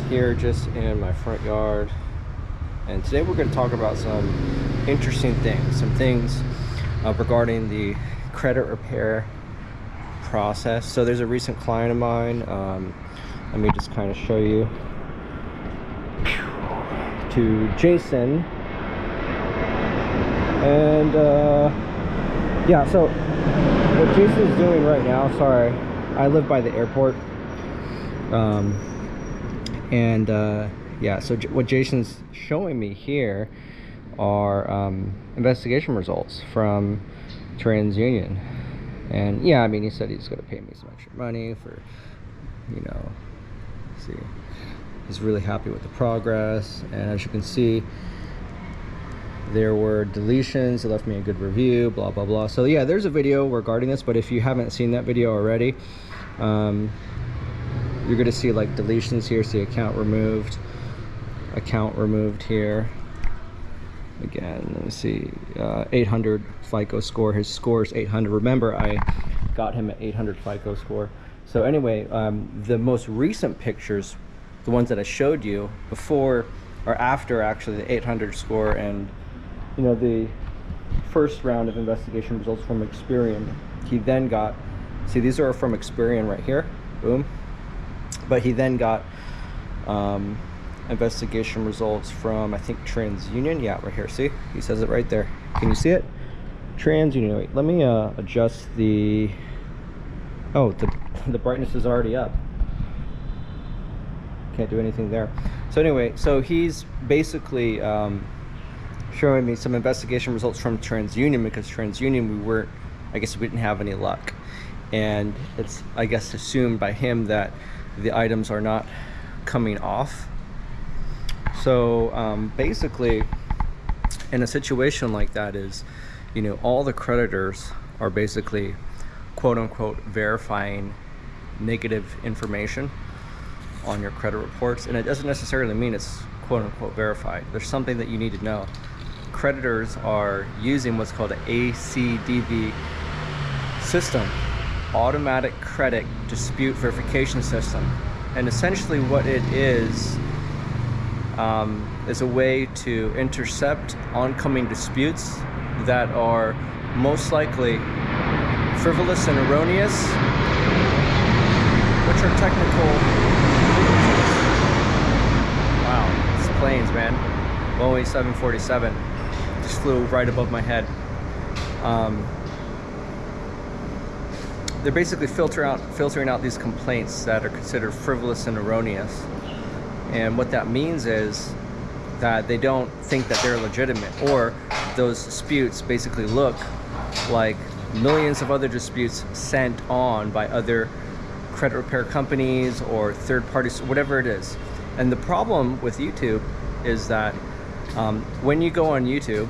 here just in my front yard, and today we're going to talk about some interesting things, regarding the credit repair process. So there's a recent client of mine, let me just kind of show you, to Jason, and yeah, so what Jason's doing right now, sorry, I live by the airport, yeah, so what Jason's showing me here are investigation results from TransUnion. And yeah, I mean, he said he's going to pay me some extra money for, you know, see, he's really happy with the progress. And as you can see, there were deletions. He left me a good review, blah blah blah. So yeah, there's a video regarding this, but if you haven't seen that video already, you're going to see like deletions here. See, account removed here. Again, let me see, 800 FICO score. His score is 800. Remember, I got him at 800 FICO score. So anyway, the most recent pictures, the ones that I showed you before or after actually the 800 score, and you know, the first round of investigation results from Experian, he then got, see, these are from Experian right here, boom. But he then got investigation results from, I think, TransUnion. Yeah, right here. See, he says it right there. Can you see it? TransUnion. Wait, let me adjust the, oh, the brightness is already up. Can't do anything there. So anyway, so he's basically showing me some investigation results from TransUnion, because TransUnion, I guess we didn't have any luck, and it's, I guess, assumed by him that the items are not coming off. So basically, in a situation like that, is, you know, all the creditors are basically, quote unquote, verifying negative information on your credit reports, and it doesn't necessarily mean it's quote unquote verified. There's something that you need to know. Creditors are using what's called an ACDV system, automatic credit dispute verification system, and essentially what it is a way to intercept oncoming disputes that are most likely frivolous and erroneous, which are technical. Wow, these planes, man. Boeing 747 just flew right above my head. They're basically filtering out these complaints that are considered frivolous and erroneous. And what that means is that they don't think that they're legitimate, or those disputes basically look like millions of other disputes sent on by other credit repair companies or third parties, whatever it is. And the problem with YouTube is that when you go on YouTube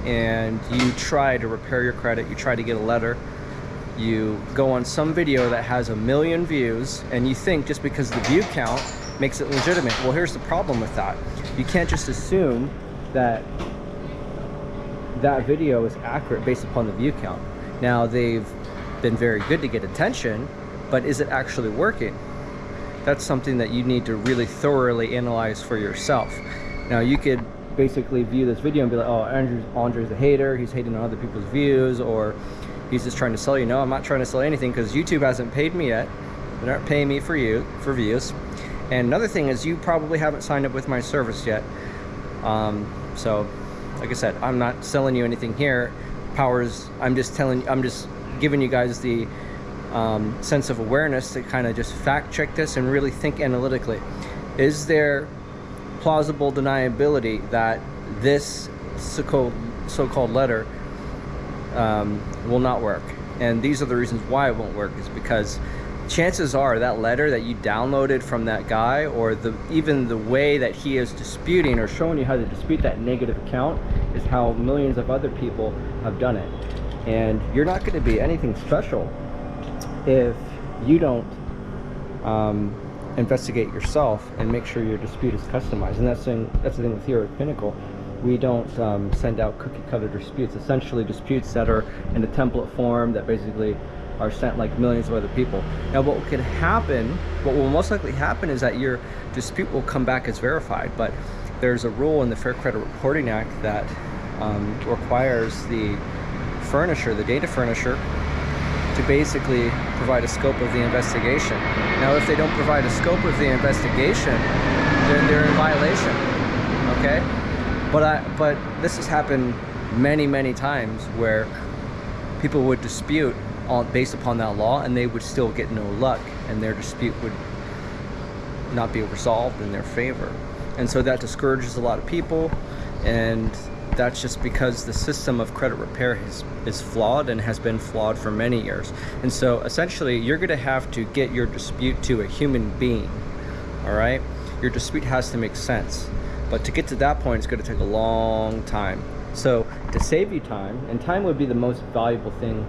and you try to repair your credit, you try to get a letter, you go on some video that has 1 million views, and you think just because the view count makes it legitimate. Well, here's the problem with that. You can't just assume that that video is accurate based upon the view count. Now, they've been very good to get attention, but is it actually working? That's something that you need to really thoroughly analyze for yourself. Now, you could basically view this video and be like, oh, Andre's a hater, he's hating on other people's views, or he's just trying to sell you. No, I'm not trying to sell anything, because YouTube hasn't paid me yet. They're not paying me for views. And another thing is, you probably haven't signed up with my service yet. So, like I said, I'm not selling you anything here. I'm just giving you guys the sense of awareness to kind of just fact check this and really think analytically. Is there plausible deniability that this so-called letter will not work? And these are the reasons why it won't work, is because chances are that letter that you downloaded from that guy, or even the way that he is disputing or showing you how to dispute that negative account, is how millions of other people have done it. And you're not going to be anything special if you don't investigate yourself and make sure your dispute is customized. And that's the thing with here at Pinnacle. We don't send out cookie cutter disputes. Essentially disputes that are in a template form that basically are sent like millions of other people. Now what could happen, what will most likely happen, is that your dispute will come back as verified, but there's a rule in the Fair Credit Reporting Act that requires the furnisher, the data furnisher, to basically provide a scope of the investigation. Now if they don't provide a scope of the investigation, then they're in violation, okay? But this has happened many times where people would dispute based upon that law, and they would still get no luck, and their dispute would not be resolved in their favor. And so that discourages a lot of people, and that's just because the system of credit repair is flawed and has been flawed for many years. And so essentially you're going to have to get your dispute to a human being, all right? Your dispute has to make sense, but to get to that point, it's going to take a long time. So to save you time, and time would be the most valuable thing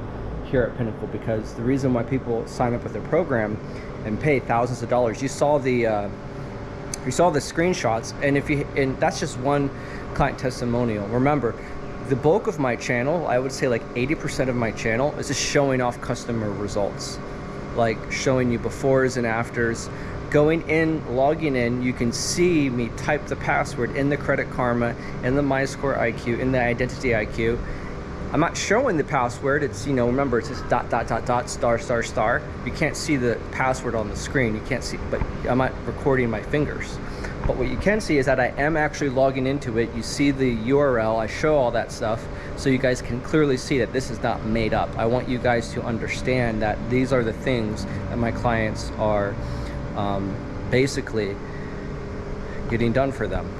here at Pinnacle, because the reason why people sign up with their program and pay thousands of dollars, you saw the screenshots, and that's just one client testimonial. Remember, the bulk of my channel, I would say like 80% of my channel, is just showing off customer results, like showing you befores and afters. Going in, logging in, you can see me type the password in the Credit Karma, in the MyScore IQ, in the Identity IQ. I'm not showing the password. It's, you know, remember, it's just ... ********. You can't see the password on the screen. You can't see, but I'm not recording my fingers. But what you can see is that I am actually logging into it. You see the URL. I show all that stuff, so you guys can clearly see that this is not made up. I want you guys to understand that these are the things that my clients are basically getting done for them.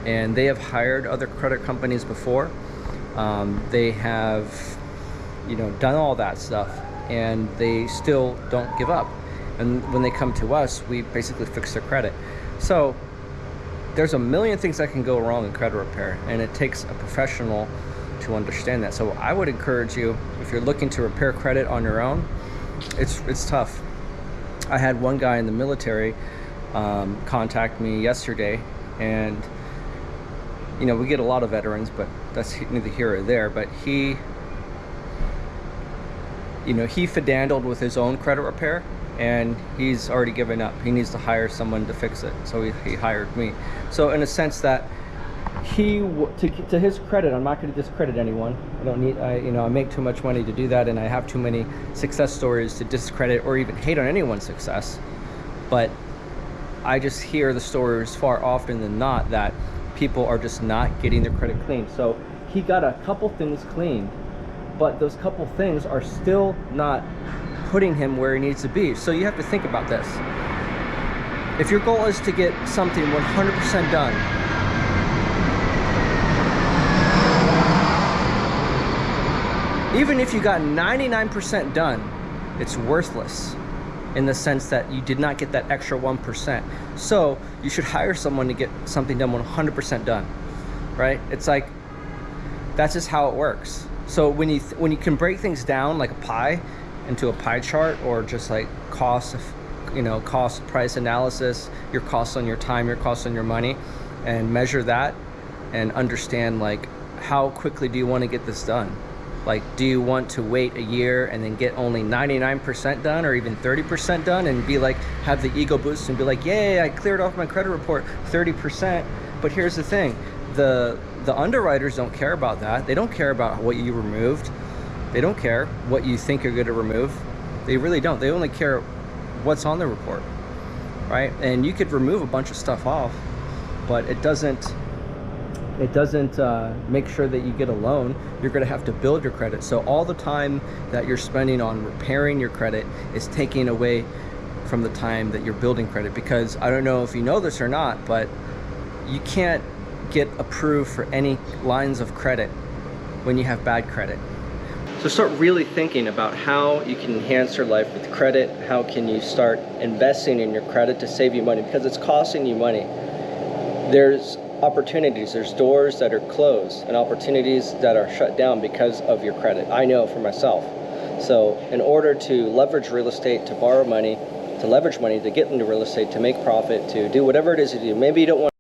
And they have hired other credit companies before. They have, you know, done all that stuff, and they still don't give up. And when they come to us, we basically fix their credit. So there's a million things that can go wrong in credit repair, and it takes a professional to understand that. So I would encourage you, if you're looking to repair credit on your own, it's tough. I had one guy in the military contact me yesterday, and you know, we get a lot of veterans, but that's neither here or there. But he, you know, he fidandled with his own credit repair, and he's already given up. He needs to hire someone to fix it, so he hired me. So in a sense that to his credit, I'm not going to discredit anyone. I don't need, you know, I make too much money to do that, and I have too many success stories to discredit or even hate on anyone's success. But I just hear the stories far often than not that people are just not getting their credit cleaned. So he got a couple things cleaned, but those couple things are still not putting him where he needs to be. So you have to think about this. If your goal is to get something 100% done, even if you got 99% done, it's worthless in the sense that you did not get that extra 1%. So you should hire someone to get something done 100% done, right? It's like, that's just how it works. So when you can break things down like a pie into a pie chart, or just like cost price analysis, your costs on your time, your costs on your money, and measure that and understand like how quickly do you want to get this done. Like, do you want to wait a year and then get only 99% done, or even 30% done, and be like, have the ego boost and be like, yay, I cleared off my credit report 30%. But here's the thing, the underwriters don't care about that. They don't care about what you removed. They don't care what you think you're going to remove. They really don't. They only care what's on the report, right? And you could remove a bunch of stuff off, but it doesn't make sure that you get a loan. You're going to have to build your credit. So all the time that you're spending on repairing your credit is taking away from the time that you're building credit. Because I don't know if you know this or not, but you can't get approved for any lines of credit when you have bad credit. So start really thinking about how you can enhance your life with credit. How can you start investing in your credit to save you money, because it's costing you money. There's opportunities, there's doors that are closed and opportunities that are shut down because of your credit. I know for myself. So in order to leverage real estate, to borrow money, to leverage money, to get into real estate, to make profit, to do whatever it is you do, maybe you don't want